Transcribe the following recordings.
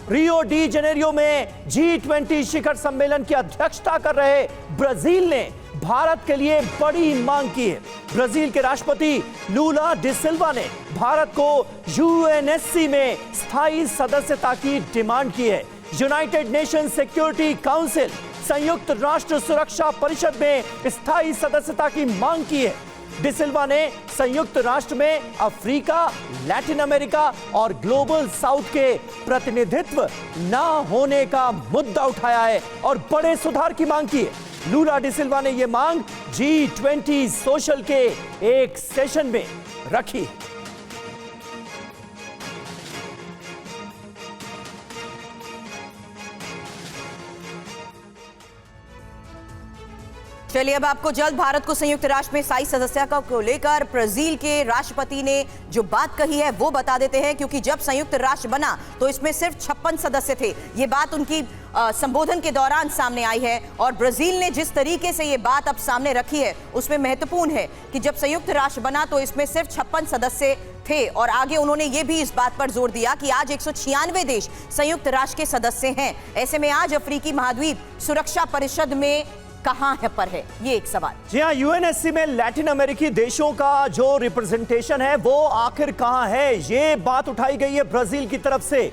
Rio de Janeiro में G20 शिखर सम्मेलन की अध्यक्षता कर रहे ब्राजील ने भारत के लिए बड़ी मांग की है। ब्राजील के राष्ट्रपति लूला डी सिल्वा ने भारत को यूएनएससी में स्थायी सदस्यता की डिमांड की है। यूनाइटेड नेशन सिक्योरिटी काउंसिल, संयुक्त राष्ट्र सुरक्षा परिषद में स्थायी सदस्यता की मांग की है। डी सिल्वा ने संयुक्त राष्ट्र में अफ्रीका, लैटिन अमेरिका और ग्लोबल साउथ के प्रतिनिधित्व न होने का मुद्दा उठाया है और बड़े सुधार की मांग की है। लूला डी सिल्वा ने यह मांग G20 सोशल के एक सेशन में रखी है। चलिए अब आपको जल्द भारत को संयुक्त राष्ट्र में स्थायी सदस्यता को लेकर ब्राजील के राष्ट्रपति ने जो बात कही है वो बता देते हैं, क्योंकि जब संयुक्त राष्ट्र बना तो इसमें सिर्फ 56 सदस्य थे। ये बात उनकी संबोधन के दौरान सामने आई है और ब्राजील ने जिस तरीके से ये बात अब सामने रखी है उसमें महत्वपूर्ण है कि जब संयुक्त राष्ट्र बना तो इसमें सिर्फ 56 सदस्य थे और आगे उन्होंने ये भी इस बात पर जोर दिया कि आज 196 देश संयुक्त राष्ट्र के सदस्य हैं। ऐसे में आज अफ्रीकी महाद्वीप सुरक्षा परिषद में कहां है पर है ये एक सवाल। जी हाँ, यूएनएससी में लैटिन अमेरिकी देशों का जो रिप्रेजेंटेशन है वो आखिर कहां है, ये बात उठाई गई है ब्राजील की तरफ से।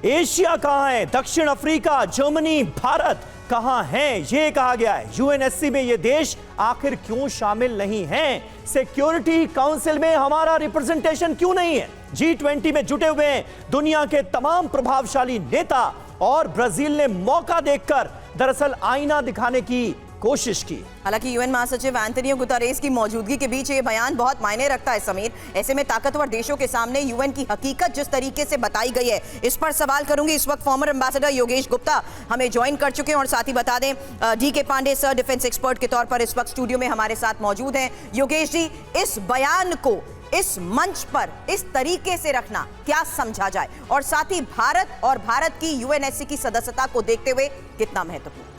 एशिया कहां है, दक्षिण अफ्रीका, जर्मनी, भारत कहां है, ये कहा गया है। यूएनएससी में ये देश आखिर क्यों शामिल नहीं हैं? सिक्योरिटी काउंसिल में हमारा रिप्रेजेंटेशन क्यों नहीं है? G20 में जुटे हुए हैं दुनिया के तमाम प्रभावशाली नेता और ब्राजील ने मौका देखकर दरअसल आईना दिखाने की कोशिश की। हालांकि यूएन महासचिव एंटोनियो गुतेरेस की मौजूदगी के बीच ये बयान बहुत मायने रखता है समीर। ऐसे में ताकतवर देशों के सामने यूएन की हकीकत जिस तरीके से बताई गई है इस पर सवाल करूंगी। इस वक्त फॉर्मर एम्बेसडर योगेश गुप्ता हमें ज्वाइन कर चुके हैं और साथ ही बता दें DK Pandey sir defence expert के तौर पर इस वक्त स्टूडियो में हमारे साथ मौजूद हैं। योगेश जी, इस बयान को इस मंच पर इस तरीके से रखना क्या समझा जाए और साथ ही भारत और भारत की यूएनएससी की सदस्यता को देखते हुए कितना महत्वपूर्ण?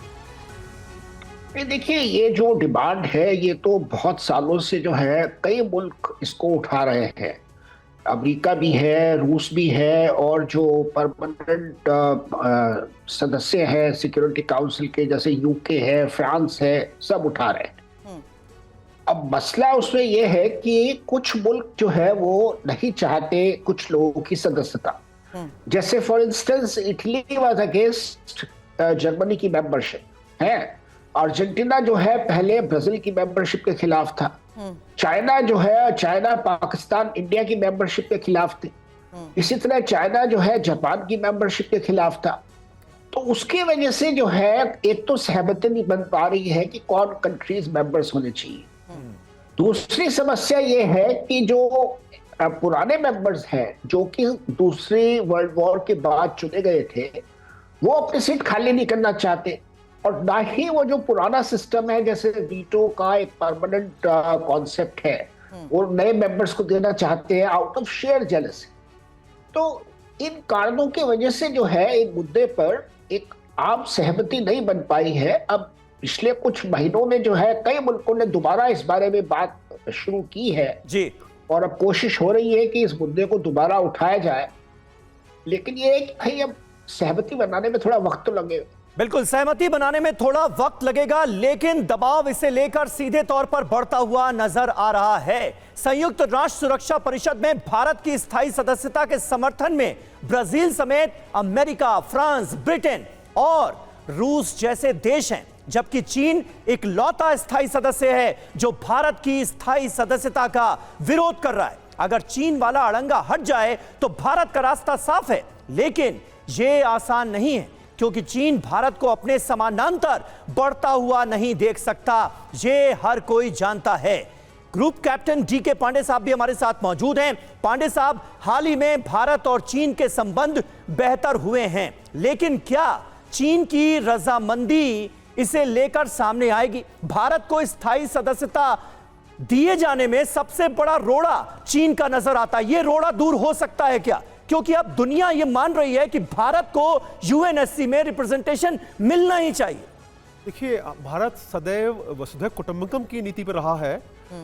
देखिए, ये जो डिमांड है ये तो बहुत सालों से जो है कई मुल्क इसको उठा रहे हैं। अमेरिका भी है, रूस भी है और जो परमानेंट सदस्य हैं सिक्योरिटी काउंसिल के जैसे यूके है, फ्रांस है, सब उठा रहे हैं। अब मसला उसमें यह है कि कुछ मुल्क जो है वो नहीं चाहते कुछ लोगों की सदस्यता। जैसे for instance Italy was against Germany की मेंबरशिप है, अर्जेंटीना जो है पहले ब्राजील की मेंबरशिप के खिलाफ था, चाइना जो है, चाइना पाकिस्तान इंडिया की मेंबरशिप के खिलाफ थी, इसी तरह चाइना जो है जापान की मेंबरशिप के खिलाफ था। तो उसकी वजह से जो है एक तो सहमति नहीं बन पा रही है कि कौन कंट्रीज मेंबर्स होने चाहिए। दूसरी समस्या ये है कि जो पुराने मेंबर्स हैं जो कि दूसरी वर्ल्ड वॉर के बाद चुने गए थे वो अपनी सीट खाली नहीं करना चाहते और ना ही वो जो पुराना सिस्टम है जैसे वीटो का एक परमानेंट कॉन्सेप्ट है वो नए मेंबर्स को देना चाहते हैं आउट ऑफ शेयर जेलसी। तो इन कारणों की वजह से जो है एक मुद्दे पर एक आम सहमति नहीं बन पाई है। अब पिछले कुछ महीनों में जो है कई मुल्कों ने दोबारा इस बारे में बात शुरू की है जी, और अब कोशिश हो रही है कि इस मुद्दे को दोबारा उठाया जाए, लेकिन ये है अब सहमति बनाने में थोड़ा वक्त तो लगेगा। बिल्कुल, सहमति बनाने में थोड़ा वक्त लगेगा, लेकिन दबाव इसे लेकर सीधे तौर पर बढ़ता हुआ नजर आ रहा है। संयुक्त राष्ट्र सुरक्षा परिषद में भारत की स्थायी सदस्यता के समर्थन में ब्राजील समेत अमेरिका, फ्रांस, ब्रिटेन और रूस जैसे देश हैं, जबकि चीन इकलौता स्थायी सदस्य है जो भारत की स्थायी सदस्यता का विरोध कर रहा है। अगर चीन वाला अड़ंगा हट जाए तो भारत का रास्ता साफ है, लेकिन यह आसान नहीं है क्योंकि चीन भारत को अपने समानांतर बढ़ता हुआ नहीं देख सकता, ये हर कोई जानता है। ग्रुप कैप्टन DK पांडे साहब भी हमारे साथ मौजूद हैं। पांडे साहब, हाल ही में भारत और चीन के संबंध बेहतर हुए हैं, लेकिन क्या चीन की रजामंदी इसे लेकर सामने आएगी? भारत को स्थायी सदस्यता दिए जाने में सबसे बड़ा रोड़ा चीन का नजर आता है, ये रोड़ा दूर हो सकता है क्या? क्योंकि अब दुनिया ये मान रही है कि भारत को यूएनएससी में रिप्रेजेंटेशन मिलना ही चाहिए। देखिए, भारत सदैव वसुधैव कुटुंबकम की नीति पर रहा है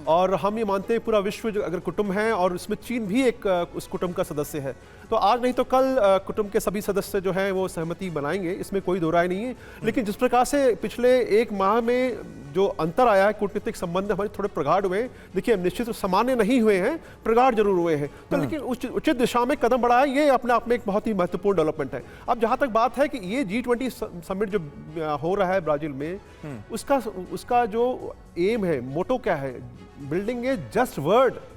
और हम ये मानते हैं पूरा विश्व जो अगर कुटुंब है और उसमें चीन भी एक उस कुटुंब का सदस्य है, तो आज नहीं तो कल कुटुंब के सभी सदस्य जो हैं वो सहमति बनाएंगे, इसमें कोई दो राय नहीं है। लेकिन जिस प्रकार से पिछले एक माह में जो अंतर आया है, कूटनीतिक संबंध हमारे थोड़े प्रगाढ़ हुए, देखिए निश्चित सामान्य नहीं हुए हैं, प्रगाढ़ जरूर हुए हैं, तो लेकिन उचित दिशा में कदम बढ़ा है, ये अपने आप में एक बहुत ही महत्वपूर्ण डेवलपमेंट है। अब जहां तक बात है कि ये G20 समिट जो हो रहा है ब्राजील में, उसका जो एम है, मोटो क्या है, बिल्डिंग ए जस्ट वर्ल्ड,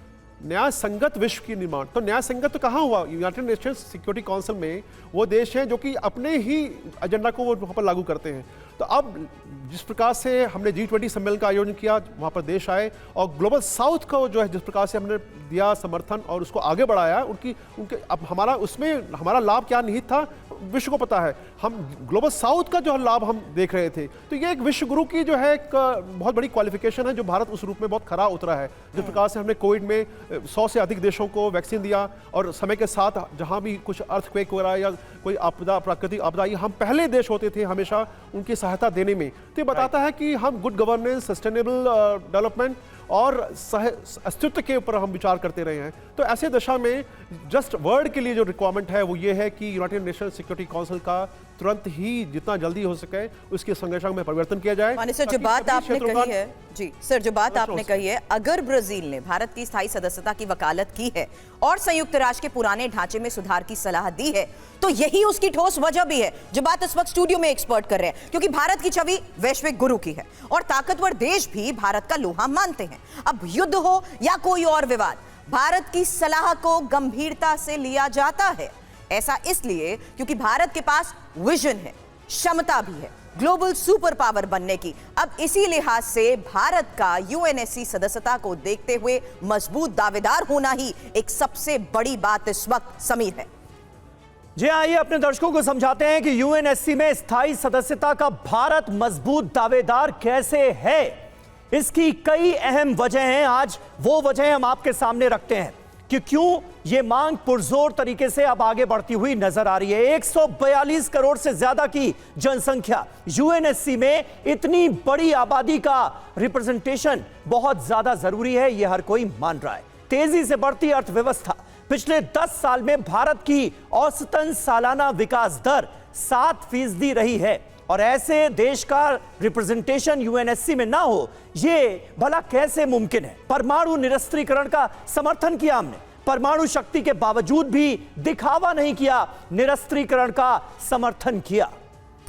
न्याय संगत विश्व की निर्माण। तो न्याय संगत तो कहाँ हुआ? यूनाइटेड नेशंस सिक्योरिटी काउंसिल में वो देश हैं जो कि अपने ही एजेंडा को वो वहाँ पर लागू करते हैं। तो अब जिस प्रकार से हमने G20 सम्मेलन का आयोजन किया, वहाँ पर देश आए और ग्लोबल साउथ को जो है जिस प्रकार से हमने दिया समर्थन और उसको आगे बढ़ाया, उनके अब हमारा उसमें हमारा लाभ क्या निहित था विश्व को पता है। हम ग्लोबल साउथ का जो लाभ हम देख रहे थे, तो ये एक विश्व गुरु की जो है एक बहुत बड़ी क्वालिफिकेशन है, जो भारत उस रूप में बहुत खरा उतरा है। जिस प्रकार से हमने कोविड में 100 से अधिक देशों को वैक्सीन दिया और समय के साथ जहां भी कुछ अर्थक्वेक हो रहा है या कोई आपदा, प्राकृतिक आपदा, हम पहले देश होते थे हमेशा उनकी सहायता देने में। तो ये बताता है कि हम गुड गवर्नेंस, सस्टेनेबल डेवलपमेंट और अस्तित्व के ऊपर हम विचार करते रहे हैं। तो ऐसे दशा में जस्ट वर्ल्ड के लिए जो रिक्वायरमेंट है वो ये है कि यूनाइटेड नेशन सिक्योरिटी काउंसिल का तुरंत ही जितना जल्दी हो सके उसके संरचना में परिवर्तन किया जाए। माने सर, जो बात आपने कही है जी सर, जो बात आपने कही है, अगर ब्राजील ने भारत की स्थायी सदस्यता की वकालत की है और संयुक्त राष्ट्र के पुराने ढांचे में सुधार की सलाह दी है, तो यही उसकी ठोस वजह भी है जो बात इस वक्त स्टूडियो में एक्सपर्ट कर रहे हैं, क्योंकि भारत की छवि वैश्विक गुरु की है और ताकतवर देश भी भारत का लोहा मानते हैं। अब युद्ध हो या कोई और विवाद, भारत की सलाह को गंभीरता से लिया जाता है। ऐसा इसलिए क्योंकि भारत के पास विजन है, क्षमता भी है ग्लोबल सुपर पावर बनने की। अब इसी लिहाज से भारत का यूएनएससी सदस्यता को देखते हुए मजबूत दावेदार होना ही एक सबसे बड़ी बात इस वक्त समीर है। जी आइए अपने दर्शकों को समझाते हैं कि यूएनएससी में स्थायी सदस्यता का भारत मजबूत दावेदार कैसे है। इसकी कई अहम वजह हैं, आज वो वजह हम आपके सामने रखते हैं कि क्यों ये मांग पुरजोर तरीके से अब आगे बढ़ती हुई नजर आ रही है। 142 करोड़ से ज्यादा की जनसंख्या, यूएनएससी में इतनी बड़ी आबादी का रिप्रेजेंटेशन बहुत ज्यादा जरूरी है, यह हर कोई मान रहा है। तेजी से बढ़ती अर्थव्यवस्था, पिछले 10 साल में भारत की औसतन सालाना विकास दर 7% रही है और ऐसे देश का रिप्रेजेंटेशन यूएनएससी में ना हो, ये भला कैसे मुमकिन है। परमाणु निरस्त्रीकरण का समर्थन किया हमने, परमाणु शक्ति के बावजूद भी दिखावा नहीं किया, निरस्त्रीकरण का समर्थन किया।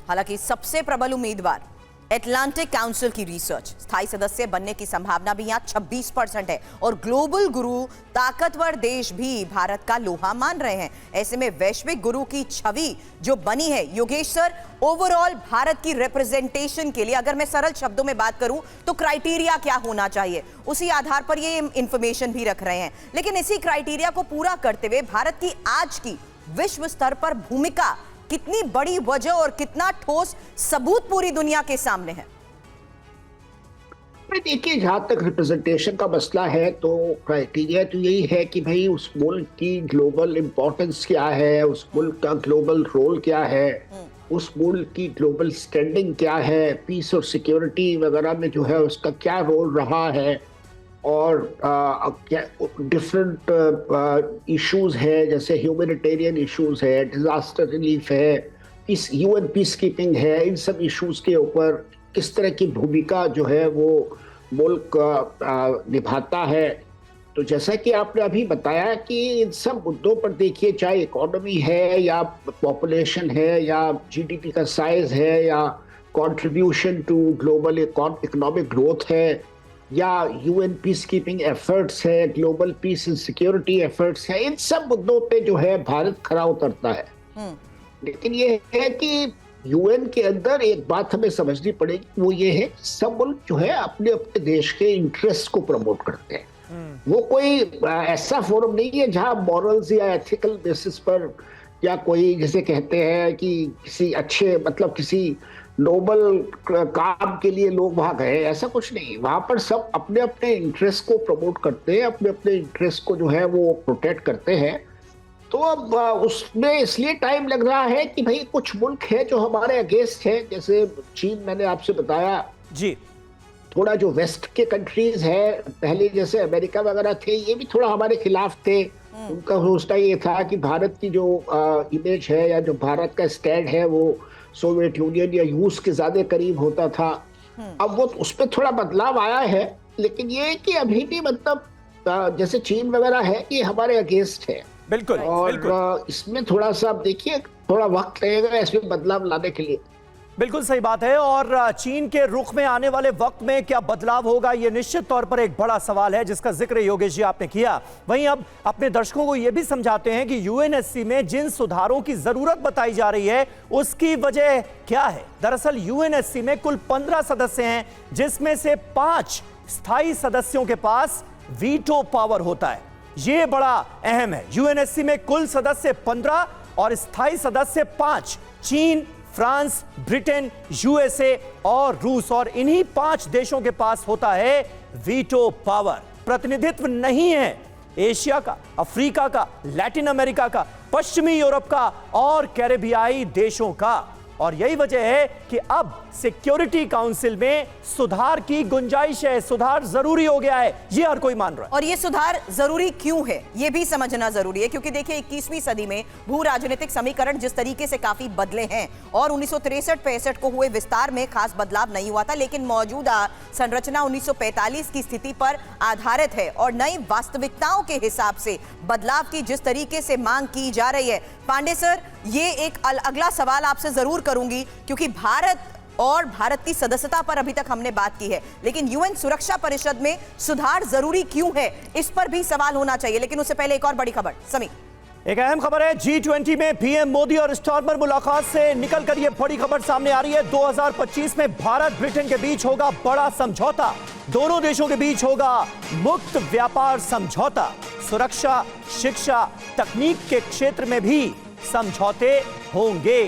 हालांकि सबसे प्रबल उम्मीदवार एटलांटिक काउंसिल की रिसर्च, स्थायी सदस्य बनने की संभावना भी यहां 26% है और ग्लोबल गुरु, ताकतवर देश भी भारत का लोहा मान रहे हैं। ऐसे में वैश्विक गुरु की छवि जो बनी है, योगेश सर, ओवरऑल भारत की रिप्रेजेंटेशन के लिए अगर मैं सरल शब्दों में बात करूं तो क्राइटेरिया क्या होना चाहिए, उसी आधार पर ये इंफॉर्मेशन भी रख रहे हैं। लेकिन इसी क्राइटेरिया को पूरा करते हुए भारत की आज की विश्व स्तर पर भूमिका कितनी बड़ी वजह और कितना ठोस सबूत पूरी दुनिया के सामने है। देखिए, जहां तक रिप्रेजेंटेशन का मसला है तो क्राइटेरिया तो यही है कि भाई उस मुल्क की ग्लोबल इंपॉर्टेंस क्या है, उस मुल्क का ग्लोबल रोल क्या है, उस मुल्क की ग्लोबल स्टैंडिंग क्या है, पीस और सिक्योरिटी वगैरह में जो है उसका क्या रोल रहा है, और डिफरेंट इश्यूज है, जैसे ह्यूमैनिटेरियन इश्यूज है, डिजास्टर रिलीफ है, इस यूएन पीस कीपिंग है, इन सब इश्यूज के ऊपर किस तरह की भूमिका जो है वो मुल्क निभाता है। तो जैसा कि आपने अभी बताया कि इन सब मुद्दों पर देखिए, चाहे इकोनॉमी है या पॉपुलेशन है या जीडीपी का साइज है या contribution to global economic growth है या यूएन पीस कीपिंग एफर्ट्स है, global peace and security efforts है, इन सब मुद्दों पे जो है भारत खरा उतरता है। लेकिन ये है कि यूएन के अंदर एक बात हमें समझनी पड़ेगी, वो ये है सब मुल्क जो है अपने अपने देश के इंटरेस्ट को प्रमोट करते हैं। वो कोई ऐसा फोरम नहीं है जहां मॉरल्स या एथिकल बेसिस पर या कोई जैसे कहते हैं कि किसी अच्छे मतलब किसी नोबल काम के लिए लोग वहां गए, ऐसा कुछ नहीं। वहां पर सब अपने अपने इंटरेस्ट को प्रमोट करते हैं, अपने अपने इंटरेस्ट को जो है वो प्रोटेक्ट करते हैं। तो अब उसमें इसलिए टाइम लग रहा है कि भाई कुछ मुल्क है जो हमारे अगेंस्ट है, जैसे चीन मैंने आपसे बताया जी, थोड़ा जो वेस्ट के कंट्रीज है, पहले जैसे अमेरिका वगैरह थे, ये भी थोड़ा हमारे खिलाफ थे। उनका सोचना ये था कि भारत की जो इमेज है या जो भारत का स्टैंड है वो सोवियत यूनियन या रूस के ज्यादा करीब होता था। अब वो उस पर थोड़ा बदलाव आया है, लेकिन ये कि अभी भी मतलब जैसे चीन वगैरह है ये हमारे अगेंस्ट है। बिल्कुल। और इसमें थोड़ा सा आप देखिए, थोड़ा वक्त लगेगा इसमें बदलाव लाने के लिए। बिल्कुल सही बात है। और चीन के रुख में आने वाले वक्त में क्या बदलाव होगा, यह निश्चित तौर पर एक बड़ा सवाल है जिसका जिक्र योगेश जी आपने किया। वहीं अब अपने दर्शकों को यह भी समझाते हैं कि यूएनएससी में जिन सुधारों की जरूरत बताई जा रही है उसकी वजह क्या है। दरअसल यूएनएससी में कुल 15 सदस्य हैं, जिसमें से 5 स्थायी सदस्यों के पास वीटो पावर होता है। यह बड़ा अहम है। यूएनएससी में कुल सदस्य 15 और स्थायी सदस्य 5, चीन, फ्रांस, ब्रिटेन, यूएसए और रूस, और इन्हीं 5 देशों के पास होता है वीटो पावर। प्रतिनिधित्व नहीं है एशिया का, अफ्रीका का, लैटिन अमेरिका का, पश्चिमी यूरोप का और कैरेबियाई देशों का। और यही वजह है कि अब सिक्योरिटी काउंसिल में सुधार की गुंजाइश है, सुधार जरूरी हो गया है, ये हर कोई मान रहा है। और ये सुधार जरूरी क्यों है ये भी समझना जरूरी है, क्योंकि देखिए 21वीं सदी में भू राजनीतिक समीकरण जिस तरीके से काफी बदले हैं और 1963-65 को हुए विस्तार में खास बदलाव नहीं हुआ था, लेकिन मौजूदा संरचना 1945 की स्थिति पर आधारित है और नई वास्तविकताओं के हिसाब से बदलाव की जिस तरीके से मांग की जा रही है। पांडे सर, ये एक अगला सवाल आपसे जरूर करूंगी, क्योंकि भारत और भारत की सदस्यता पर अभी तक हमने बात की है, लेकिन यूएन सुरक्षा परिषद में सुधार जरूरी क्यों है, इस पर भी सवाल होना चाहिए। लेकिन उससे पहले एक और बड़ी खबर। समीर, एक अहम खबर है। G20 में पीएम मोदी और स्टॉर्मर मुलाकात से निकलकर यह बड़ी खबर सामने आ रही है। 2025 में भारत ब्रिटेन के बीच होगा बड़ा समझौता। दोनों देशों के बीच होगा मुक्त व्यापार समझौता। सुरक्षा, शिक्षा, तकनीक के क्षेत्र में भी समझौते होंगे।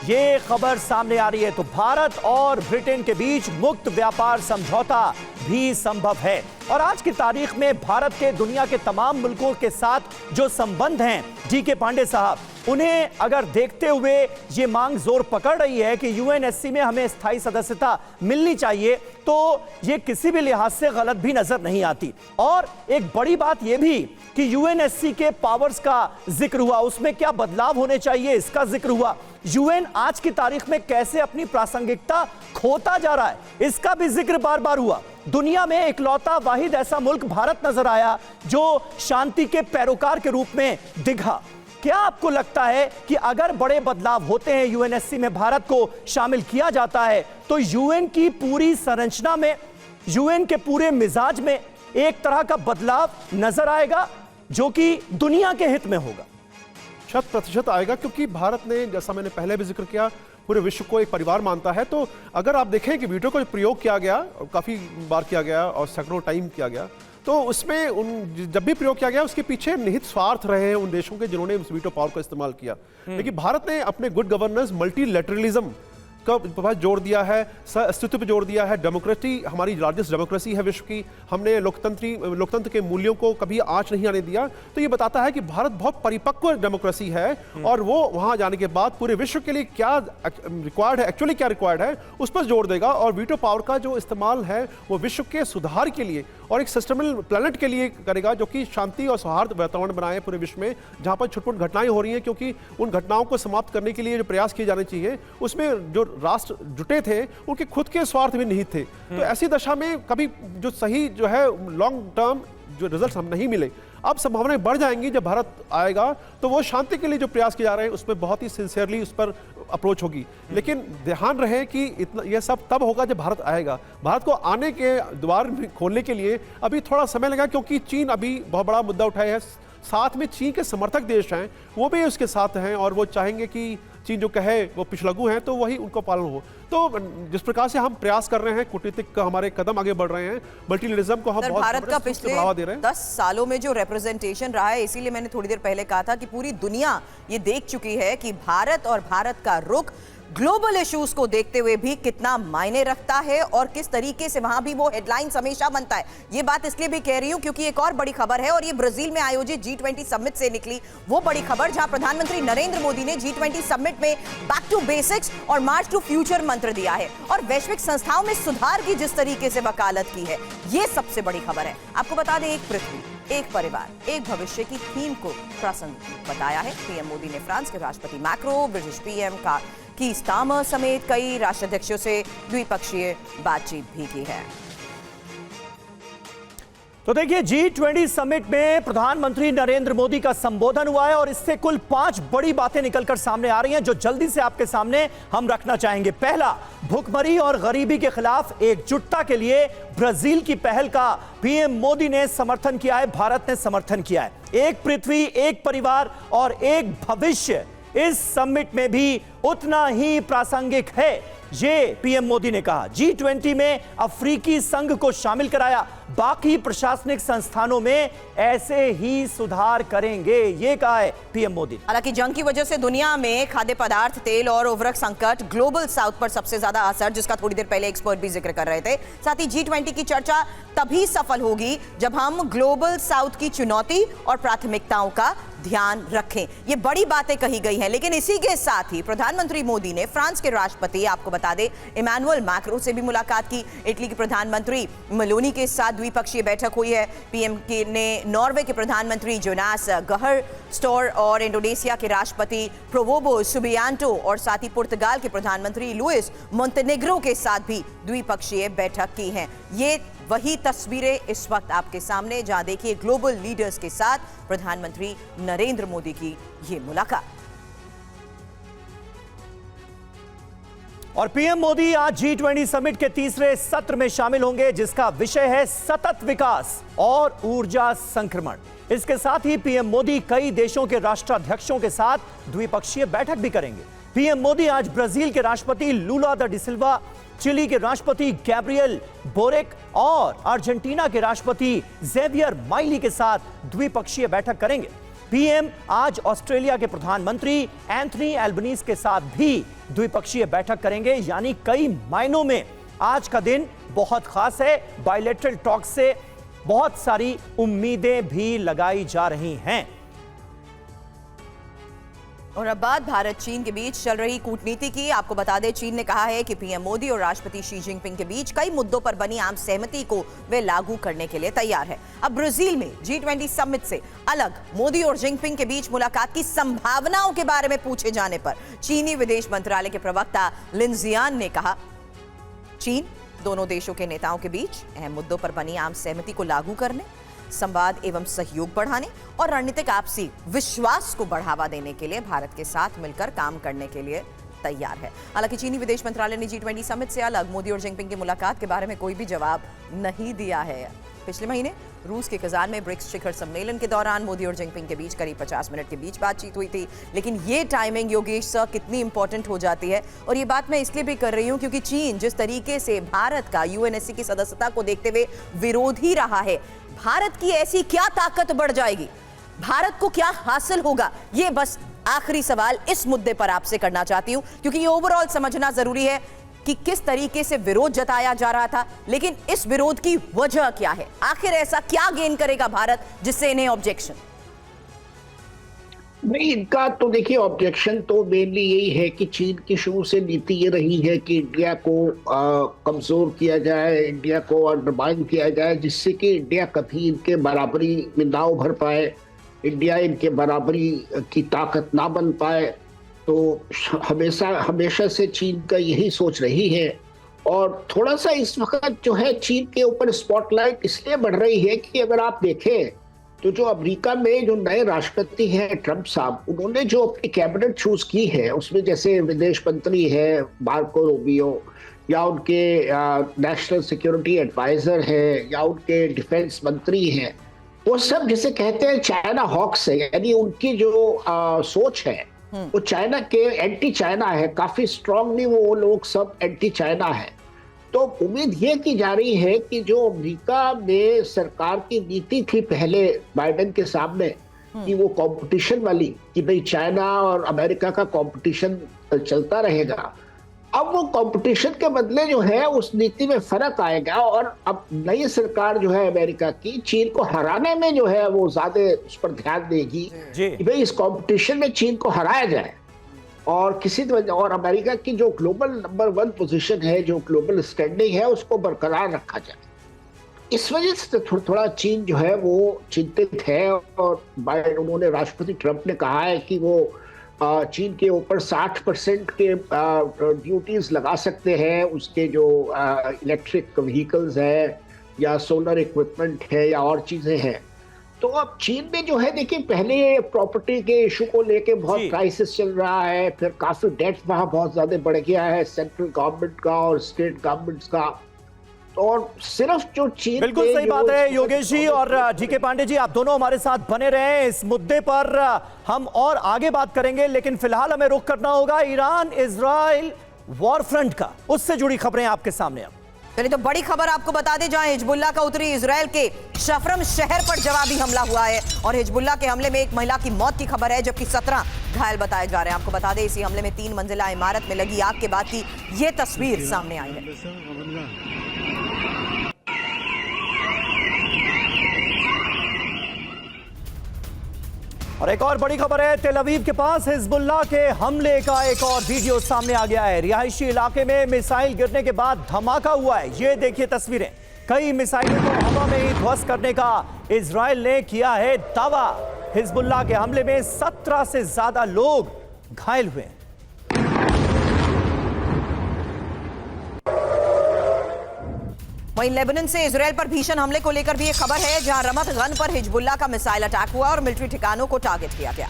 ये खबर सामने आ रही है। तो भारत और ब्रिटेन के बीच मुक्त व्यापार समझौता भी संभव है। और आज की तारीख में भारत के दुनिया के तमाम मुल्कों के साथ जो संबंध हैं, DK पांडे साहब, उन्हें अगर देखते हुए ये मांग जोर पकड़ रही है कि यूएनएससी में हमें स्थायी सदस्यता मिलनी चाहिए, तो ये किसी भी लिहाज से गलत भी नजर नहीं आती। और एक बड़ी बात यह भी कि यूएनएससी के पावर्स का जिक्र हुआ, उसमें क्या बदलाव होने चाहिए इसका जिक्र हुआ। यूएन आज की तारीख में कैसे अपनी प्रासंगिकता खोता जा रहा है, इसका भी जिक्र बार बार हुआ। दुनिया में इकलौता वाहिद ऐसा मुल्क भारत नजर आया जो शांति के पैरोकार के रूप में दिखा। क्या आपको लगता है कि अगर बड़े बदलाव होते हैं, यूएनएससी में भारत को शामिल किया जाता है, तो यूएन की पूरी संरचना में, यूएन के पूरे मिजाज में एक तरह का बदलाव नजर आएगा जो कि दुनिया के हित में होगा? 100% आएगा, क्योंकि भारत ने, जैसा मैंने पहले भी जिक्र किया, पूरे विश्व को एक परिवार मानता है। तो अगर आप देखें कि वीटो का प्रयोग किया गया, काफ़ी बार किया गया और सैकड़ों टाइम किया गया, तो उसमें जब भी प्रयोग किया गया उसके पीछे निहित स्वार्थ रहे हैं उन देशों के जिन्होंने उस वीटो पावर का इस्तेमाल किया। लेकिन भारत ने अपने गुड गवर्नेंस, मल्टीलैटरलिज्म का जोर दिया है, अस्तित्व पर जोर दिया है। डेमोक्रेसी हमारी लार्जेस्ट डेमोक्रेसी है विश्व की। हमने लोकतंत्र के मूल्यों को कभी आंच नहीं आने दिया। तो ये बताता है कि भारत बहुत परिपक्व डेमोक्रेसी है और वो वहां जाने के बाद पूरे विश्व के लिए क्या रिक्वायर्ड है, एक्चुअली क्या रिक्वायर्ड है, उस पर जोर देगा। और वीटो पावर का जो इस्तेमाल है वो विश्व के सुधार के लिए और एक सस्टेनेबल प्लेनेट के लिए करेगा, जो कि शांति और सौहार्द वातावरण बनाए पूरे विश्व में, जहां पर छुटपुट घटनाएं हो रही हैं। क्योंकि उन घटनाओं को समाप्त करने के लिए जो प्रयास किए जाने चाहिए, उसमें जो राष्ट्र जुटे थे उनके खुद के स्वार्थ भी निहित थे। तो ऐसी दशा में कभी जो सही जो है लॉन्ग टर्म जो रिजल्ट हम नहीं मिले, अब संभावनाएं बढ़ जाएंगी। जब भारत आएगा तो वो शांति के लिए जो प्रयास किए जा रहे हैं उसमें बहुत ही सिंसियरली उस पर अप्रोच होगी। लेकिन ध्यान रहे कि इतना यह सब तब होगा जब भारत आएगा। भारत को आने के द्वार खोलने के लिए अभी थोड़ा समय लगा, क्योंकि चीन अभी बहुत बड़ा मुद्दा उठाया है। साथ में चीन के समर्थक देश हैं, वो भी उसके साथ हैं और वो चाहेंगे कि चीन जो कहे वो पिछलग्गू हैं तो वही उनको पालन हो। तो जिस प्रकार से हम प्रयास कर रहे हैं, कूटनीतिक हमारे कदम आगे बढ़ रहे हैं, मल्टीलैटरलिज्म को हम बहुत भारत का पिछले बढ़ावा दे रहे हैं। 10 सालों में जो रिप्रेजेंटेशन रहा है, इसीलिए मैंने थोड़ी देर पहले कहा था कि पूरी दुनिया ये देख चुकी है कि भारत और भारत का रुख ग्लोबल इश्यूज को देखते हुए भी कितना मायने रखता है और किस तरीके से वहां भी वो हेडलाइंस हमेशा बनता है। ये बात इसलिए भी कह रही हूं क्योंकि एक और बड़ी खबर है, और ये ब्राजील में आयोजित G20 समिट से निकली वो बड़ी खबर, जहां प्रधानमंत्री नरेंद्र मोदी ने G20 समिट में बैक टू बेसिक्स और मार्च टू फ्यूचर मंत्र दिया है और वैश्विक संस्थाओं में सुधार की जिस तरीके से वकालत की है, ये सबसे बड़ी खबर है। आपको बता दें, एक पृथ्वी एक परिवार एक भविष्य की थीम को प्रासंगिक बताया है। पीएम मोदी ने फ्रांस के राष्ट्रपति मैक्रो, ब्रिटिश पीएम का की स्टार्मर समेत कई राष्ट्राध्यक्षों से द्विपक्षीय बातचीत भी की है। तो देखिए, G20 समिट में प्रधानमंत्री नरेंद्र मोदी का संबोधन हुआ है और इससे कुल 5 बड़ी बातें निकलकर सामने आ रही हैं जो जल्दी से आपके सामने हम रखना चाहेंगे। पहला, भुखमरी और गरीबी के खिलाफ एकजुटता के लिए ब्राजील की पहल का पीएम मोदी ने समर्थन किया है, भारत ने समर्थन किया है। एक पृथ्वी, एक परिवार और एक भविष्य इस समिट में भी उतना ही प्रासंगिक है, ये पीएम मोदी ने कहा। G20 में अफ्रीकी संघ को शामिल कराया, बाकी प्रशासनिक संस्थानों में ऐसे ही सुधार करेंगे, ये कहा है पीएम मोदी। हालांकि जंग की वजह से दुनिया में खाद्य पदार्थ, तेल और उर्वरक संकट, ग्लोबल साउथ पर सबसे ज्यादा असर, जिसका थोड़ी देर पहले एक्सपर्ट भी जिक्र कर रहे थे। साथ ही G20 की चर्चा तभी सफल होगी जब हम ग्लोबल साउथ की चुनौती और प्राथमिकताओं का ध्यान रखें। ये बड़ी बातें कही गई हैं, लेकिन इसी के साथ ही प्रधानमंत्री मोदी ने फ्रांस के राष्ट्रपति, आपको बता दें, इमैनुअल मैक्रो से भी मुलाकात की। इटली के प्रधानमंत्री मेलोनी के साथ द्विपक्षीय बैठक हुई है। पीएम ने नॉर्वे के प्रधानमंत्री जोनास गहर स्टोर और इंडोनेशिया के राष्ट्रपति प्रोवोबो सुबियांटो और साथ ही पुर्तगाल के प्रधानमंत्री लुइस मोंटेनेग्रो के साथ भी द्विपक्षीय बैठक की है। ये वही तस्वीरें इस वक्त आपके सामने, जहां देखिए ग्लोबल लीडर्स के साथ प्रधानमंत्री नरेंद्र मोदी की ये मुलाकात। और पीएम मोदी आज G20 समिट के तीसरे सत्र में शामिल होंगे, जिसका विषय है सतत विकास और ऊर्जा संक्रमण। इसके साथ ही पीएम मोदी कई देशों के राष्ट्राध्यक्षों के साथ द्विपक्षीय बैठक भी करेंगे। पीएम मोदी आज ब्राजील के राष्ट्रपति लूला दा डिसिल्वा, चिली के राष्ट्रपति गैब्रियल बोरेक और अर्जेंटीना के राष्ट्रपति जेवियर माइली के साथ द्विपक्षीय बैठक करेंगे। पीएम आज ऑस्ट्रेलिया के प्रधानमंत्री एंथनी एल्बनीज के साथ भी द्विपक्षीय बैठक करेंगे। यानी कई मायनों में आज का दिन बहुत खास है। बायलैटरल टॉक से बहुत सारी उम्मीदें भी लगाई जा रही हैं। और अब बात भारत चीन के बीच चल रही कूटनीति की। आपको बता दें, चीन ने कहा है कि पीएम मोदी और राष्ट्रपति शी जिनपिंग के बीच कई मुद्दों पर बनी आम सहमति को वे लागू करने के लिए तैयार है। अब ब्राजील में G20 समिट से अलग मोदी और जिनपिंग के बीच मुलाकात की संभावनाओं के बारे में पूछे जाने पर चीनी विदेश मंत्रालय के प्रवक्ता लिन जियान ने कहा, चीन दोनों देशों के नेताओं के बीच अहम मुद्दों पर बनी आम सहमति को लागू करने, संवाद एवं सहयोग बढ़ाने और रणनीतिक आपसी विश्वास को बढ़ावा देने के लिए भारत के साथ मिलकर काम करने के लिए तैयार है। हालांकि चीनी विदेश मंत्रालय ने G20 समिट से अलग मोदी और जिनपिंग की मुलाकात के बारे में कोई भी जवाब नहीं दिया है। पिछले महीने रूस के कजान में ब्रिक्स शिखर सम्मेलन के दौरान मोदी और जिनपिंग के बीच करीब 50 मिनट के बीच बातचीत हुई थी। लेकिन ये टाइमिंग, योगेश सर, कितनी इंपॉर्टेंट हो जाती है। और ये बात मैं इसलिए भी कर रही हूं क्योंकि चीन जिस तरीके से भारत का UNSC की सदस्यता को देखते हुए विरोधी रहा है, भारत की ऐसी क्या ताकत बढ़ जाएगी, भारत को क्या हासिल होगा, ये बस आखिरी सवाल इस मुद्दे पर आपसे करना चाहती हूं, क्योंकि ये ओवरऑल समझना जरूरी है कि किस तरीके से विरोध जताया जा रहा था, लेकिन इस विरोध की वजह क्या है, आखिर ऐसा क्या गेन करेगा भारत जिससे इन्हें ऑब्जेक्शन। नहीं, इनका तो देखिए ऑब्जेक्शन तो मेनली यही है कि चीन की शुरू से नीति ये रही है कि इंडिया को कमजोर किया जाए, इंडिया को अंडरमाइन किया जाए, जिससे कि इंडिया कभी इनके बराबरी में ना उभर पाए, इंडिया इनके बराबरी की ताकत ना बन पाए। तो हमेशा से चीन का यही सोच रही है। और थोड़ा सा इस वक्त जो है चीन के ऊपर स्पॉटलाइट इसलिए बढ़ रही है कि अगर आप देखें तो जो अमेरिका में जो नए राष्ट्रपति हैं ट्रंप साहब, उन्होंने जो अपनी कैबिनेट चूज की है उसमें जैसे विदेश मंत्री है मार्को रूबियो, या उनके नेशनल सिक्योरिटी एडवाइजर है, या उनके डिफेंस मंत्री हैं, वो सब जिसे कहते हैं चाइना हॉक्स है। यानी उनकी जो सोच है वो चाइना के एंटी चाइना है, काफी स्ट्रांगली वो लोग सब एंटी चाइना है। तो उम्मीद ये की जा रही है कि जो अमेरिका में सरकार की नीति थी पहले बाइडेन के सामने कि वो कंपटीशन वाली, कि भाई चाइना और अमेरिका का कंपटीशन चलता रहेगा, अब वो कंपटीशन के बदले जो है उस नीति में फर्क आएगा। और अब नई सरकार जो है अमेरिका की चीन को हराने में जो है वो ज्यादा उस पर ध्यान देगी कि भाई इस कंपटीशन में चीन को हराया जाए और और अमेरिका की जो ग्लोबल नंबर 1 पोजीशन है, जो ग्लोबल स्टैंडिंग है, उसको बरकरार रखा जाए। इस वजह से थोड़ा चीन जो है वो चिंतित है, और उन्होंने राष्ट्रपति ट्रंप ने कहा है कि वो चीन के ऊपर 60% के ड्यूटीज लगा सकते हैं, उसके जो इलेक्ट्रिक व्हीकल्स है या सोलर इक्विपमेंट है या और चीजें हैं। तो अब चीन में जो है, देखिए, पहले प्रॉपर्टी के इशू को लेके बहुत क्राइसिस चल रहा है, फिर काफी डेट वहां बहुत ज्यादा बढ़ गया है सेंट्रल गवर्नमेंट का और स्टेट गवर्नमेंट्स का। और सिर्फ जो चीन, बिल्कुल सही बात है योगेश जी और जीके पांडे जी, आप दोनों हमारे साथ बने रहे। इस मुद्दे पर हम और आगे बात करेंगे, लेकिन फिलहाल हमें रुख करना होगा ईरान इजराइल वॉर फ्रंट का, उससे जुड़ी खबरें आपके सामने। अब चलिए, तो बड़ी खबर आपको बता दें, जहां हिजबुल्लाह का उत्तरी इजराइल के शफरम शहर पर जवाबी हमला हुआ है और हिजबुल्लाह के हमले में एक महिला की मौत की खबर है, जबकि 17 घायल बताए जा रहे हैं। आपको बता दें, इसी हमले में 3 मंजिला इमारत में लगी आग के बाद की यह तस्वीर सामने आई है। और एक और बड़ी खबर है, तेल अवीव के पास हिजबुल्लाह के हमले का एक और वीडियो सामने आ गया है। रिहायशी इलाके में मिसाइल गिरने के बाद धमाका हुआ है, ये देखिए तस्वीरें। कई मिसाइलों को हवा में ही ध्वस्त करने का इजराइल ने किया है दावा। हिजबुल्लाह के हमले में 17 से ज्यादा लोग घायल हुए। वहीं लेबनान से इजराइल पर भीषण हमले को लेकर भी एक खबर है, जहां रमत गन पर हिजबुल्लाह का मिसाइल अटैक हुआ और मिलिट्री ठिकानों को टारगेट किया गया।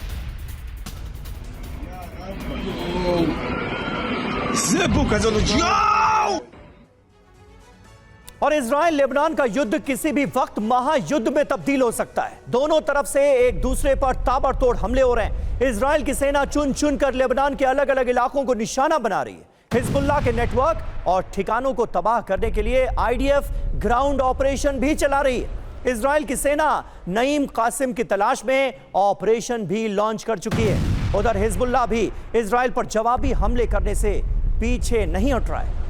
और इजराइल लेबनान का युद्ध किसी भी वक्त महायुद्ध में तब्दील हो सकता है। दोनों तरफ से एक दूसरे पर ताबड़तोड़ हमले हो रहे हैं। इजराइल की सेना चुन चुन कर लेबनान के अलग अलग इलाकों को निशाना बना रही है। हिजबुल्लाह के नेटवर्क और ठिकानों को तबाह करने के लिए आईडीएफ ग्राउंड ऑपरेशन भी चला रही है। इजराइल की सेना नईम कासिम की तलाश में ऑपरेशन भी लॉन्च कर चुकी है। उधर हिजबुल्लाह भी इजराइल पर जवाबी हमले करने से पीछे नहीं हट रहा है।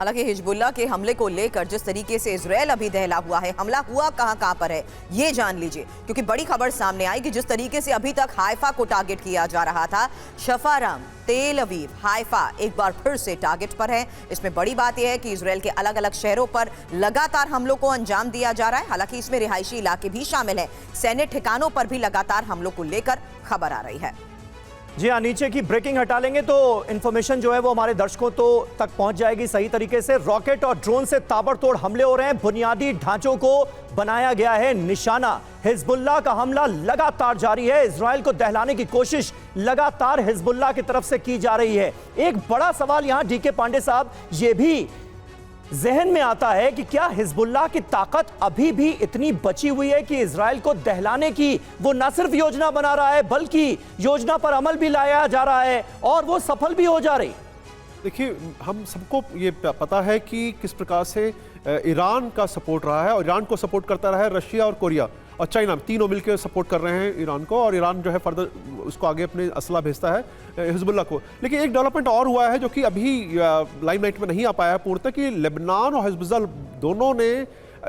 हालांकि हिजबुल्लाह के हमले को लेकर जिस तरीके से इजराइल अभी दहला हुआ है, हमला हुआ कहां पर है ये जान लीजिए, क्योंकि बड़ी खबर सामने आई कि जिस तरीके से अभी तक हाइफा को टारगेट किया जा रहा था, शफाराम, तेल अवीव, हाइफा एक बार फिर से टारगेट पर है। इसमें बड़ी बात यह है कि इजराइल के अलग अलग शहरों पर लगातार हमलों को अंजाम दिया जा रहा है। हालांकि इसमें रिहायशी इलाके भी शामिल है। सैन्य ठिकानों पर भी लगातार हमलों को लेकर खबर आ रही है। जी हाँ, नीचे की ब्रेकिंग हटा लेंगे तो इंफॉर्मेशन जो है वो हमारे दर्शकों तक पहुंच जाएगी सही तरीके से। रॉकेट और ड्रोन से ताबड़तोड़ हमले हो रहे हैं, बुनियादी ढांचों को बनाया गया है निशाना। हिजबुल्लाह का हमला लगातार जारी है। इजराइल को दहलाने की कोशिश लगातार हिजबुल्लाह की तरफ से की जा रही है। एक बड़ा सवाल यहां डीके पांडे साहब ये भी जहन में आता है कि क्या हिजबुल्लाह की ताकत अभी भी इतनी बची हुई है कि इजराइल को दहलाने की वो न सिर्फ योजना बना रहा है बल्कि योजना पर अमल भी लाया जा रहा है और वो सफल भी हो जा रही। देखिए, हम सबको ये पता है कि किस प्रकार से ईरान का सपोर्ट रहा है और ईरान को सपोर्ट करता रहा है रशिया और कोरिया और चाइना, तीनों मिलकर सपोर्ट कर रहे हैं ईरान को, और ईरान जो है फर्दर उसको आगे अपने असला भेजता है हिजबुल्लाह को। लेकिन एक डेवलपमेंट और हुआ है जो कि अभी लाइमलाइट में नहीं आ पाया है पूर्णतः, कि लेबनान और हिजबुल्लाह दोनों ने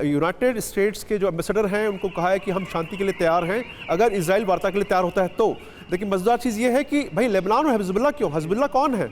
यूनाइटेड स्टेट्स के जो एम्बेसडर हैं उनको कहा है कि हम शांति के लिए तैयार हैं अगर इजराइल वार्ता के लिए तैयार होता है तो। लेकिन मजेदार चीज़ ये है कि भाई लेबनान और हिजबुल्लाह क्यों? हिजबुल्लाह कौन है?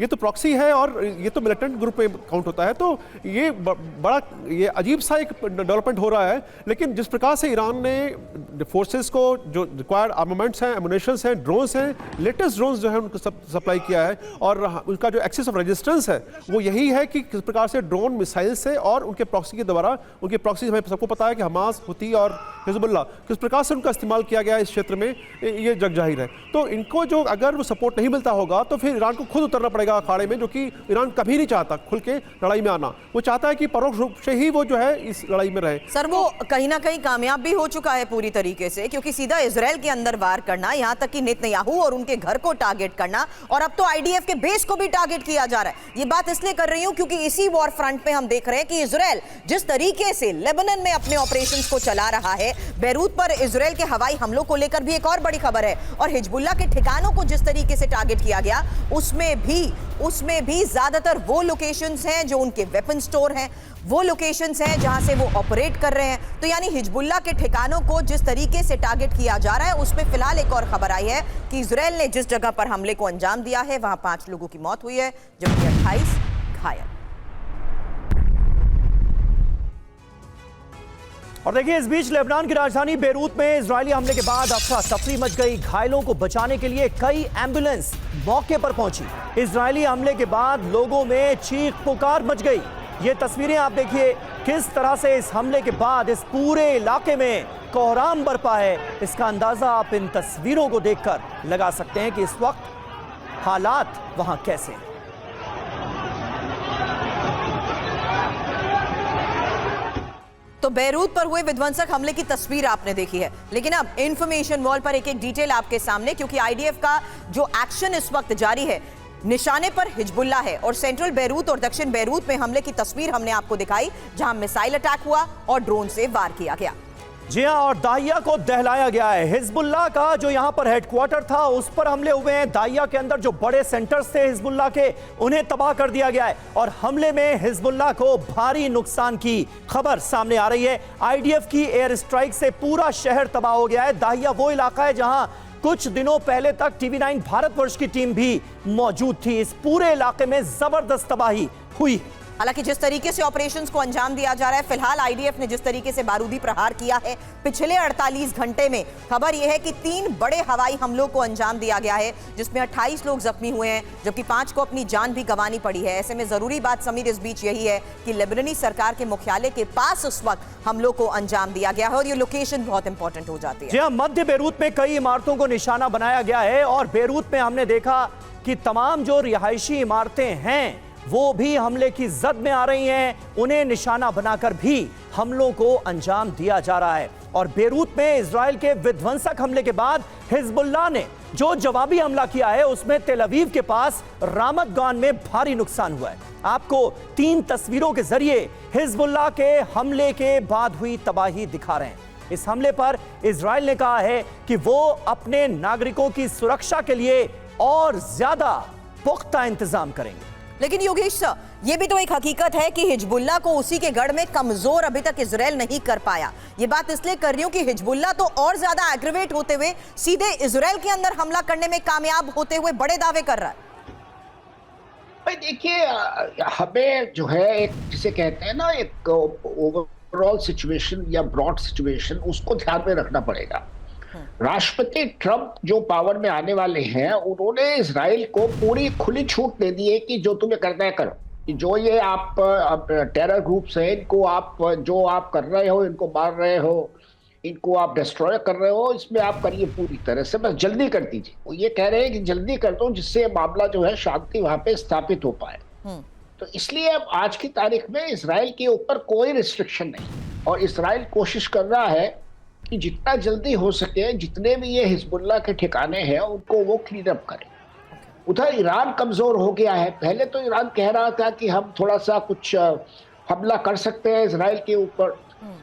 ये तो प्रॉक्सी है और ये तो मिलिटेंट ग्रुप में काउंट होता है। तो ये बड़ा ये अजीब सा एक डेवलपमेंट हो रहा है। लेकिन जिस प्रकार से ईरान ने फोर्सेस को जो रिक्वायर्ड आर्मामेंट्स हैं, एमुनेशंस हैं, ड्रोन्स हैं, लेटेस्ट ड्रोन्स जो है उनको सप्लाई किया है, और उनका जो एक्सेस ऑफ रेजिस्टेंस है वो यही है कि किस प्रकार से ड्रोन मिसाइल से और उनके प्रॉक्सी के द्वारा, उनके प्रॉक्सी हमें सबको पता है कि हमास, हुती और हिजबुल्लाह, किस प्रकार से उनका इस्तेमाल किया गया है इस क्षेत्र में, ये जग जाहिर है। तो इनको जो अगर वो सपोर्ट नहीं मिलता होगा तो फिर ईरान को खुद उतरना पड़ेगा अखाड़े में, जो कि ईरान कभी नहीं चाहता खुल के लड़ाई में आना। वो चाहता है कि परोक्ष रूप से ही वो जो है इस लड़ाई में रहे। सर, वो कहीं ना कहीं कामयाब भी हो चुका है पूरी तरीके से, क्योंकि सीधा इजराइल के अंदर वार करना, यहां तक कि नेतन्याहू और उनके घर को टारगेट करना, और अब तो आईडीएफ के बेस को भी टारगेट किया जा रहा है। ये बात इसलिए कर रही हूं क्योंकि इसी वॉर फ्रंट पे हम देख रहे हैं कि इजराइल जिस तरीके से लेबनान में अपने ऑपरेशंस को चला रहा है, बेरूत पर इजराइल के हवाई हमलों को लेकर भी एक और बड़ी खबर है, और हिजबुल्लाह के ठिकानों को जिस तरीके से टारगेट किया गया उसमें भी ज्यादातर वो लोकेशंस हैं जो उनके वेपन स्टोर हैं, वो लोकेशंस हैं जहां से वो ऑपरेट कर रहे हैं। तो यानी हिजबुल्लाह के ठिकानों को जिस तरीके से टारगेट किया जा रहा है, उसमें फिलहाल एक और खबर आई है कि इजराइल ने जिस जगह पर हमले को अंजाम दिया है वहां 5 लोगों की मौत हुई है, जबकि 28 घायल। और देखिए, इस बीच लेबनान की राजधानी बेरूत में इजरायली हमले के बाद अफरा तफरी मच गई। घायलों को बचाने के लिए कई एम्बुलेंस मौके पर पहुंची। इजरायली हमले के बाद लोगों में चीख पुकार मच गई। ये तस्वीरें आप देखिए, किस तरह से इस हमले के बाद इस पूरे इलाके में कोहराम बरपा है। इसका अंदाजा आप इन तस्वीरों को देखकर लगा सकते हैं कि इस वक्त हालात वहां कैसे हैं। तो बेरूत पर हुए विध्वंसक हमले की तस्वीर आपने देखी है, लेकिन अब इंफॉर्मेशन वॉल पर एक एक डिटेल आपके सामने, क्योंकि आईडीएफ का जो एक्शन इस वक्त जारी है, निशाने पर हिजबुल्लाह है और सेंट्रल बेरूत और दक्षिण बेरूत में हमले की तस्वीर हमने आपको दिखाई, जहां मिसाइल अटैक हुआ और ड्रोन से वार किया गया। जी हां, और दाहिया को दहलाया गया है। हिजबुल्लाह का जो यहां पर हेडक्वार्टर था उस पर हमले हुए हैं। दाहिया के अंदर जो बड़े सेंटर्स थे हिजबुल्लाह के, उन्हें तबाह कर दिया गया है और हमले में हिजबुल्लाह को भारी नुकसान की खबर सामने आ रही है। आईडीएफ की एयर स्ट्राइक से पूरा शहर तबाह हो गया है। दाहिया वो इलाका है जहां कुछ दिनों पहले तक टीवी9 भारतवर्ष की टीम भी मौजूद थी। इस पूरे इलाके में जबरदस्त तबाही हुई। हालांकि जिस तरीके से ऑपरेशंस को अंजाम दिया जा रहा है, फिलहाल आईडीएफ ने जिस तरीके से बारूदी प्रहार किया है पिछले 48 घंटे में, खबर यह है कि 3 बड़े हवाई हमलों को अंजाम दिया गया है, जिसमें 28 लोग जख्मी हुए हैं, जबकि 5 को अपनी जान भी गंवानी पड़ी है। ऐसे में जरूरी बात समीर इस बीच यही है कि लेबनानी सरकार के मुख्यालय के पास उस वक्त हमलों को अंजाम दिया गया है और ये लोकेशन बहुत इंपॉर्टेंट हो जाती है। जी हां, मध्य बेरूत में कई इमारतों को निशाना बनाया गया है और बेरूत में हमने देखा कि तमाम जो रिहायशी इमारतें हैं वो भी हमले की जद में आ रही हैं। उन्हें निशाना बनाकर भी हमलों को अंजाम दिया जा रहा है। और बेरूत में इजराइल के विध्वंसक हमले के बाद हिजबुल्लाह ने जो जवाबी हमला किया है उसमें तेल अवीव के पास रामत गान में भारी नुकसान हुआ है। आपको 3 तस्वीरों के जरिए हिजबुल्लाह के हमले के बाद हुई तबाही दिखा रहे हैं। इस हमले पर इजराइल ने कहा है कि वो अपने नागरिकों की सुरक्षा के लिए और ज्यादा पुख्ता इंतजाम करेंगे। लेकिन योगेश सर, ये भी तो एक हकीकत है कि हिजबुल्लाह को उसी के गढ़ में कमजोर अभी तक इजराइल नहीं कर पाया। ये बात इसलिए कर रही हूं कि हिजबुल्लाह तो और ज्यादा एग्रीवेट होते हुए सीधे इजराइल के अंदर हमला करने में कामयाब होते हुए बड़े दावे कर रहा है। भाई देखिए, हमें जो है एक जिसे कहते हैं ना, एक ओवरऑल सिचुएशन या ब्रॉड सिचुएशन, उसको ध्यान में रखना पड़ेगा। राष्ट्रपति ट्रंप जो पावर में आने वाले हैं, उन्होंने इजराइल को पूरी खुली छूट दे दी है कि जो तुम्हें करना है करो। कि जो ये आप टेरर ग्रुप्स हैं, इनको आप जो आप कर रहे हो, इनको मार रहे हो, इनको आप डिस्ट्रॉय कर रहे हो, इसमें आप करिए पूरी तरह से, बस जल्दी कर दीजिए। वो ये कह रहे हैं कि जल्दी कर दो, जिससे मामला जो है शांति वहां पे स्थापित हो पाए। तो इसलिए अब आज की तारीख में इजराइल के ऊपर कोई रिस्ट्रिक्शन नहीं, और इजराइल कोशिश कर रहा है कि जितना जल्दी हो सके जितने भी ये हिजबुल्लाह के ठिकाने हैं उनको वो क्लीन अप करें। उधर ईरान कमजोर हो गया है। पहले तो ईरान कह रहा था कि हम थोड़ा सा कुछ हमला कर सकते हैं इजराइल के ऊपर।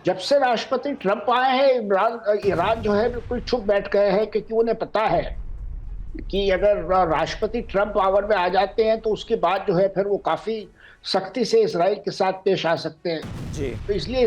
जब से राष्ट्रपति ट्रंप आए हैं, ईरान जो है बिल्कुल चुप बैठ गए हैं, क्योंकि उन्हें पता है कि अगर राष्ट्रपति ट्रंप पावर में आ जाते हैं तो उसके बाद जो है फिर वो काफी सख्ती से इजराइल के साथ पेश आ सकते हैं जी। तो इसलिए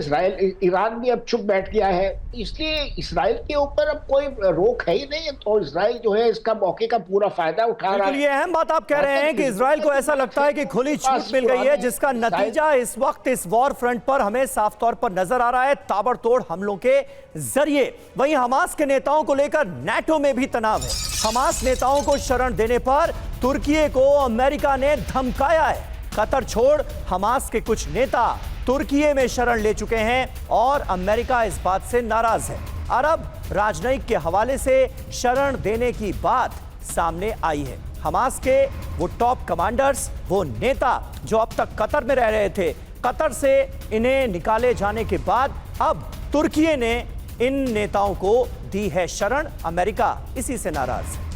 ईरान भी अब चुप बैठ गया है। इसलिए इजराइल के ऊपर अब कोई रोक है ही नहीं, तो इजराइल जो है इसका मौके का पूरा फायदा उठा रहा है। ये अहम बात आप कह रहे हैं कि इजराइल को ऐसा लगता है कि खुली छूट मिल गई है, जिसका नतीजा इस वक्त इस वॉर फ्रंट पर हमें साफ तौर पर नजर आ रहा है, ताबड़तोड़ हमलों के जरिए। वहीं हमास के नेताओं को लेकर नाटो में भी तनाव है। हमास नेताओं को शरण देने पर तुर्की को अमेरिका ने धमकाया है। कतर छोड़ हमास के कुछ नेता तुर्की में शरण ले चुके हैं और अमेरिका इस बात से नाराज है। अरब राजनयिक के हवाले से शरण देने की बात सामने आई है। हमास के वो टॉप कमांडर्स, वो नेता जो अब तक कतर में रह रहे थे, कतर से इन्हें निकाले जाने के बाद अब तुर्की ने इन नेताओं को दी है शरण। अमेरिका इसी से नाराज है।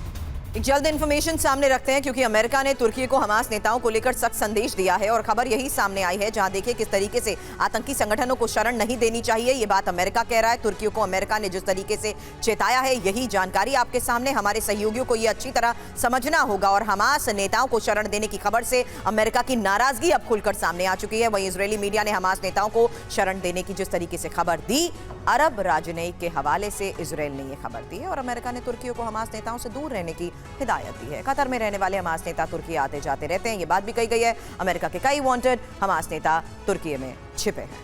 एक जल्द इंफॉर्मेशन सामने रखते हैं, क्योंकि अमेरिका ने तुर्की को हमास नेताओं को लेकर सख्त संदेश दिया है और खबर यही सामने आई है, जहां देखिए किस तरीके से आतंकी संगठनों को शरण नहीं देनी चाहिए, ये बात अमेरिका कह रहा है। तुर्की को अमेरिका ने जिस तरीके से चेताया है, यही जानकारी आपके सामने। हमारे सहयोगियों को यह अच्छी तरह समझना होगा और हमास नेताओं को शरण देने की खबर से अमेरिका की नाराजगी अब खुलकर सामने आ चुकी है। वहीं इजरायली मीडिया ने हमास नेताओं को शरण देने की जिस तरीके से खबर दी, अरब राजनयिक के हवाले से इजरायल ने यह खबर दी है और अमेरिका ने तुर्की को हमास नेताओं से दूर रहने की हिदायत दी है। कतर में रहने वाले हमास नेता तुर्की आते जाते रहते हैं, ये बात भी कही गई है। अमेरिका के कई वांटेड हमास नेता तुर्की में छिपे हैं।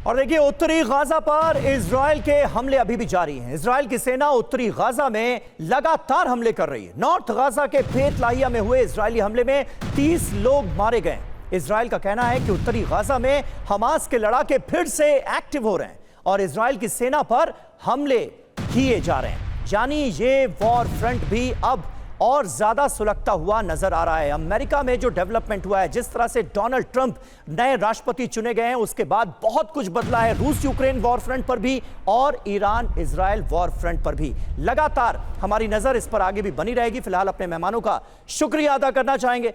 और देखिए, उत्तरी गाजा पर इजराइल के हमले अभी भी जारी हैं। इजराइल की सेना उत्तरी गाजा में लगातार हमले कर रही है। नॉर्थ गाजा के बेत लाहिया में हुए इजरायली हमले में 30 लोग मारे गए। इजराइल का कहना है कि उत्तरी गाजा में हमास के लड़ाके फिर से एक्टिव हो रहे हैं और इजराइल की सेना पर हमले किए जा रहे हैं। यानी ये वॉर फ्रंट भी अब और ज्यादा सुलगता हुआ नजर आ रहा है। अमेरिका में जो डेवलपमेंट हुआ है, जिस तरह से डोनाल्ड ट्रंप नए राष्ट्रपति चुने गए हैं, उसके बाद बहुत कुछ बदला है। रूस यूक्रेन वॉर फ्रंट पर भी और ईरान इजराइल वॉर फ्रंट पर भी। लगातार हमारी नजर इस पर आगे भी बनी रहेगी। फिलहाल अपने मेहमानों का शुक्रिया अदा करना चाहेंगे।